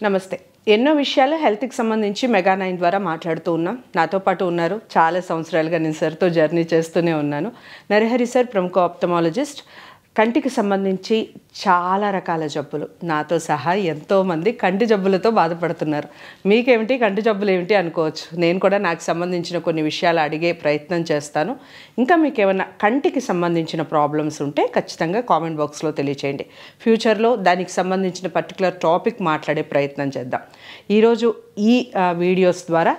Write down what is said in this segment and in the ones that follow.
నమస్తే. ఎన్నో విషయాలు హెల్త్కి సంబంధించి మెగా9 ద్వారా మాట్లాడుతూ ఉన్నాం. నాతో పాటు ఉన్నారు. చాలా సంవత్సరాలుగా నేను సార్తో జర్నీ చేస్తూనే ఉన్నాను. నరహరి సార్ ప్రముఖ ఆప్థమాలజిస్ట్. కంటికి సంబంధించి చాలా రకాల జబ్బులు నాతో సహా ఎంతోమంది కంటి జబ్బులతో బాధపడుతున్నారు. మీకేమిటి కంటి జబ్బులు ఏమిటి అనుకోవచ్చు. నేను కూడా నాకు సంబంధించిన కొన్ని విషయాలు అడిగే ప్రయత్నం చేస్తాను. ఇంకా మీకు ఏమైనా కంటికి సంబంధించిన ప్రాబ్లమ్స్ ఉంటే ఖచ్చితంగా కామెంట్ బాక్స్లో తెలియచేయండి. ఫ్యూచర్లో దానికి సంబంధించిన పర్టికులర్ టాపిక్ మాట్లాడే ప్రయత్నం చేద్దాం. ఈరోజు ఈ వీడియోస్ ద్వారా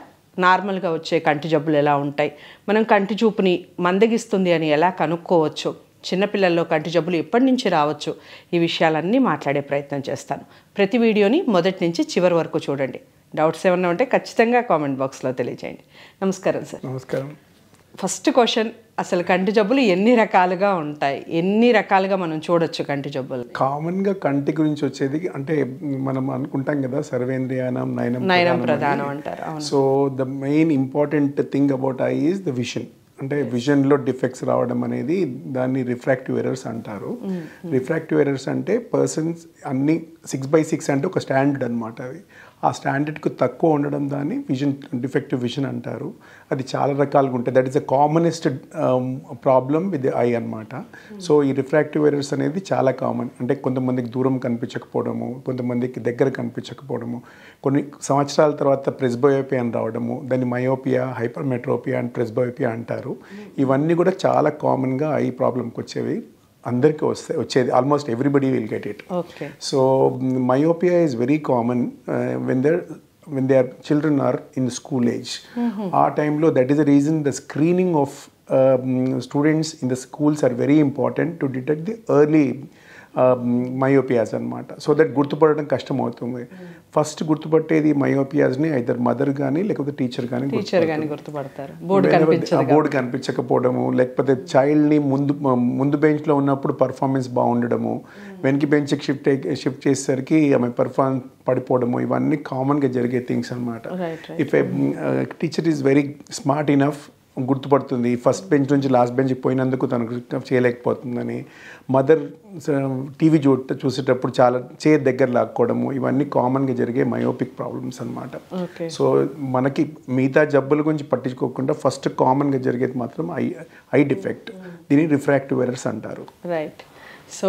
నార్మల్గా వచ్చే కంటి జబ్బులు ఎలా ఉంటాయి, మనం కంటి చూపుని మందగిస్తుంది అని ఎలా కనుక్కోవచ్చు, చిన్నపిల్లల్లో కంటి జబ్బులు ఎప్పటి నుంచి రావచ్చు, ఈ విషయాలన్నీ మాట్లాడే ప్రయత్నం చేస్తాను. ప్రతి వీడియోని మొదటి నుంచి చివరి వరకు చూడండి. డౌట్స్ ఏమన్నా ఉంటే ఖచ్చితంగా కామెంట్ బాక్స్లో తెలియజేయండి. నమస్కారం సార్. నమస్కారం. ఫస్ట్ క్వశ్చన్, అసలు కంటి జబ్బులు ఎన్ని రకాలుగా ఉంటాయి, ఎన్ని రకాలుగా మనం చూడొచ్చు కంటి జబ్బులు? కామన్గా కంటి గురించి వచ్చేది అంటే మనం అనుకుంటాం కదా, సర్వేంద్రియానం నయనం ప్రధానం అంటారు. So the main important thing about I is the vision. అంటే విజన్లో డిఫెక్ట్స్ రావడం అనేది దాన్ని రిఫ్రాక్టివ్ ఎర్రర్స్ అంటారు. రిఫ్రాక్టివ్ ఎర్రర్స్ అంటే పర్సన్స్ అన్ని 6/6 అంటే ఒక స్టాండర్డ్ అనమాట. అది ఆ స్టాండర్డ్కు తక్కువ ఉండడం దాన్ని విజన్ డిఫెక్టివ్ విజన్ అంటారు. అది చాలా రకాలుగా ఉంటాయి. That is the commonest problem with the I అనమాట. సో ఈ రిఫ్రాక్టివ్ ఎర్రర్స్ అనేది చాలా కామన్. అంటే కొంతమందికి దూరం కనిపించకపోవడము, కొంతమందికి దగ్గర కనిపించకపోవడము, కొన్ని సంవత్సరాల తర్వాత ప్రెస్బయోపియా అని రావడము, దాన్ని మయోపియా, హైపర్మెట్రోపియా అండ్ ప్రెస్బయోపియా అంటారు. ఇవన్నీ కూడా చాలా కామన్గా ఐ ప్రాబ్లంకి వచ్చేవి. అందరికీ వచ్చేది. Almost everybody will get it. So myopia is very common when their children are in school age. ఆ టైంలో that is the reason the screening of students in the schools are very important to detect the early myopias అనమాట. So that గుర్తుపడడం కష్టం అవుతుంది. First గుర్తుపట్టేది మయోపియాస్ని either mother కానీ లేకపోతే టీచర్ కానీ గుర్తుపడతారు. బోర్డు కనిపించకపోవడము, లేకపోతే చైల్డ్ని ముందు బెంచ్లో ఉన్నప్పుడు పర్ఫార్మెన్స్ బాగుండడము, వెనక్కి బెంచ్కి షిఫ్ట్ చేసేసరికి ఆమె పర్ఫార్మెన్స్ పడిపోవడము, ఇవన్నీ కామన్గా జరిగే థింగ్స్ అనమాట. If a teacher is very smart enough, గుర్తుపడుతుంది ఫస్ట్ బెంచ్ నుంచి లాస్ట్ బెంచ్కి పోయినందుకు తనకు చేయలేకపోతుందని. మదర్ టీవీ చూసేటప్పుడు చాలా దగ్గర లాక్కోవడము, ఇవన్నీ కామన్గా జరిగే మయోపిక్ ప్రాబ్లమ్స్ అనమాట. సో మనకి మిగతా జబ్బుల గురించి పట్టించుకోకుండా ఫస్ట్ కామన్గా జరిగేది మాత్రం ఐ డిఫెక్ట్. దీన్ని రిఫ్రాక్టివ్ ఎర్రర్స్ అంటారు. రైట్. సో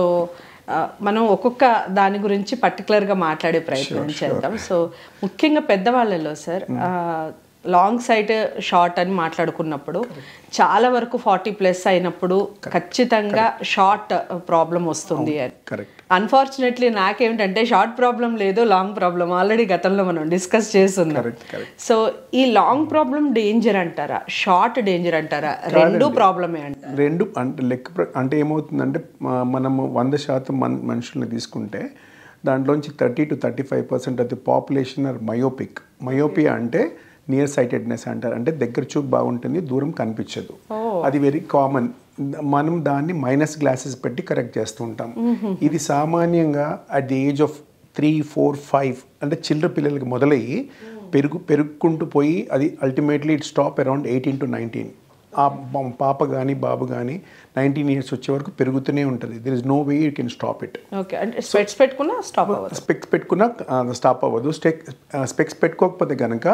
మనం ఒక్కొక్క దాని గురించి పర్టికులర్గా మాట్లాడే ప్రయత్నం చేద్దాం. సో ముఖ్యంగా పెద్దవాళ్ళలో సార్ లాంగ్ సైట్ షార్ట్ అని మాట్లాడుకున్నప్పుడు చాలా వరకు 40+ అయినప్పుడు ఖచ్చితంగా షార్ట్ ప్రాబ్లం వస్తుంది అని. అన్ఫార్చునేట్లీ నాకేమిటంటే షార్ట్ ప్రాబ్లం లేదు, లాంగ్ ప్రాబ్లం ఆల్రెడీ గతంలో మనం డిస్కస్ చేస్తున్నాం. సో ఈ లాంగ్ ప్రాబ్లం డేంజర్ అంటారా, షార్ట్ డేంజర్ అంటారా, రెండు ప్రాబ్లమే అంటారా? రెండు అంటే ఏమవుతుందంటే మనము 100% మనుషుల్ని తీసుకుంటే దాంట్లోంచి 30 to 35% of the population are myopic. Myopia near నియర్ సైటెడ్నెస్ అంటారు. అంటే దగ్గర చూపు బాగుంటుంది, దూరం కనిపించదు. అది వెరీ కామన్. మనం దాన్ని మైనస్ గ్లాసెస్ పెట్టి కరెక్ట్ చేస్తూ ఉంటాం. ఇది సామాన్యంగా అట్ ది ఏజ్ ఆఫ్ 3, 4, 5 అంటే చిల్లర పిల్లలకి మొదలయ్యి పెరుగుకుంటూ పోయి అది ultimately it stop around 18 to 19. ఆ పాప కానీ బాబు కానీ 19 years వచ్చే వరకు పెరుగుతూనే ఉంటుంది. There is no way you can stop it. Specs పెట్టుకున్నా స్టాప్ అవ్వదు. స్పెక్స్ పెట్టుకోకపోతే కనుక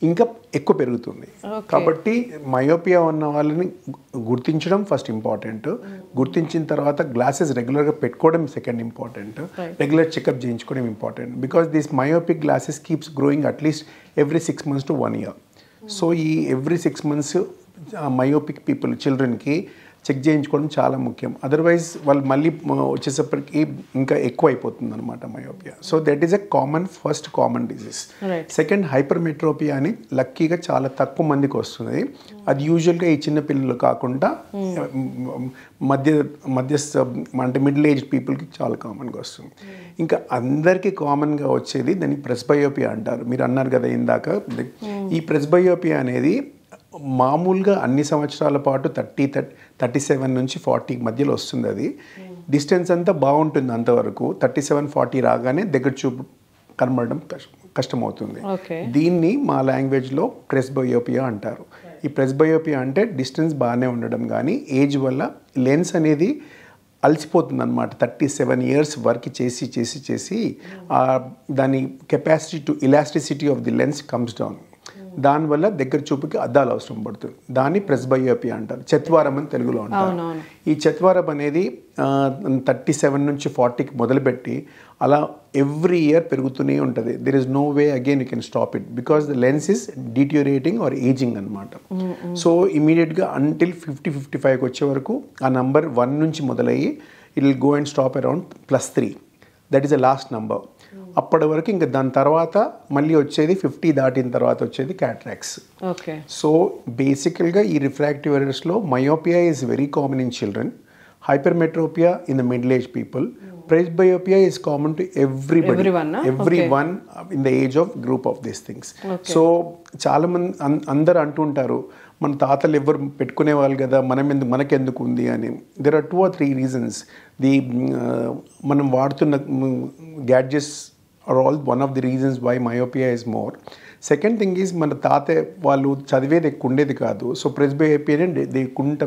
ఇంకా ఎక్కువ పెరుగుతుంది. కాబట్టి మయోపియా ఉన్న వాళ్ళని గుర్తించడం ఫస్ట్ ఇంపార్టెంట్. గుర్తించిన తర్వాత గ్లాసెస్ రెగ్యులర్గా పెట్టుకోవడం సెకండ్ ఇంపార్టెంట్. రెగ్యులర్ చెకప్ చేయించుకోవడం important. Because this myopic glasses keeps growing at least every 6 months to 1 year. So ఈ ఎవ్రీ 6 months మయోపిక్ పీపుల్ చిల్డ్రన్కి చెక్ చేయించుకోవడం చాలా ముఖ్యం. అదర్వైజ్ వాళ్ళు మళ్ళీ వచ్చేసప్పటికి ఇంకా ఎక్కువ అయిపోతుంది అనమాట myopia. So that is a first common disease. Second hypermetropia అని లక్కీగా చాలా తక్కువ మందికి వస్తుంది. అది యూజువల్గా ఈ చిన్న పిల్లలు కాకుండా మధ్యస్థ అంటే మిడిల్ ఏజ్ పీపుల్కి చాలా కామన్గా వస్తుంది. ఇంకా అందరికీ కామన్గా వచ్చేది దాన్ని ప్రెస్బయోపియా అంటారు. మీరు అన్నారు కదా ఇందాక, ఈ ప్రెస్బయోపియా అనేది మామూలుగా అన్ని సంవత్సరాల పాటు 37 నుంచి 40 మధ్యలో వస్తుంది. అది డిస్టెన్స్ అంతా బాగుంటుంది అంతవరకు. 37-40 రాగానే దగ్గర చూపు కనబడడం కష్టమవుతుంది. దీన్ని మా లాంగ్వేజ్లో ప్రెస్బయోపియా అంటారు. ఈ ప్రెస్బయోపియా అంటే డిస్టెన్స్ బాగానే ఉండడం కానీ ఏజ్ వల్ల లెన్స్ అనేది అలసిపోతుంది అనమాట. 37 years వర్క్ చేసి చేసి చేసి దాని capacity to elasticity of the lens comes down. దానివల్ల దగ్గర చూపుకి అద్దాలు అవసరం పడుతుంది. దాన్ని ప్రెస్బయోపియా అంటారు, చత్వారం అని తెలుగులో అంటారు. ఈ చత్వారం అనేది 37 నుంచి 40కి మొదలుపెట్టి అలా ఎవ్రీ ఇయర్ పెరుగుతూనే ఉంటుంది. There is no way again you can stop it because the lens is deteriorating or ageing అనమాట. సో ఇమీడియట్గా అంటిల్ 50-55కి వచ్చే వరకు ఆ నంబర్ 1 నుంచి మొదలయ్యి it will go and stop around +3. That is the last number. అప్పటి వరకు ఇంకా దాని తర్వాత మళ్ళీ వచ్చేది 50 దాటిన తర్వాత వచ్చేది క్యాట్రాక్ట్స్. ఓకే. సో బేసికల్గా ఈ రిఫ్రాక్టివ్ ఎర్రర్స్లో myopia is very common in children, hypermetropia in the middle age people, presbyopia is common to everybody, everyone in the age of group of these things. So చాలా మంది అందరు అంటుంటారు మన తాతలు ఎవరు పెట్టుకునే వాళ్ళు కదా, మనకెందుకు ఉంది అని. There are 2 or 3 reasons. మనం వాడుతున్న gadgets are all one of the reasons why myopia is more. Second thing is మన తాత వాళ్ళు చదివేది ఎక్కువ ఉండేది కాదు. సో ప్రెస్బయోపియా దే కుడెంట్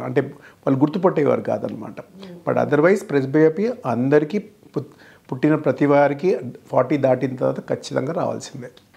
అంటే వాళ్ళు గుర్తుపట్టేవారు కాదనమాట. బట్ అదర్వైజ్ ప్రెస్బయోపియా అందరికీ పుట్టిన ప్రతి వారికి 40 దాటిన తర్వాత ఖచ్చితంగా రావాల్సిందే.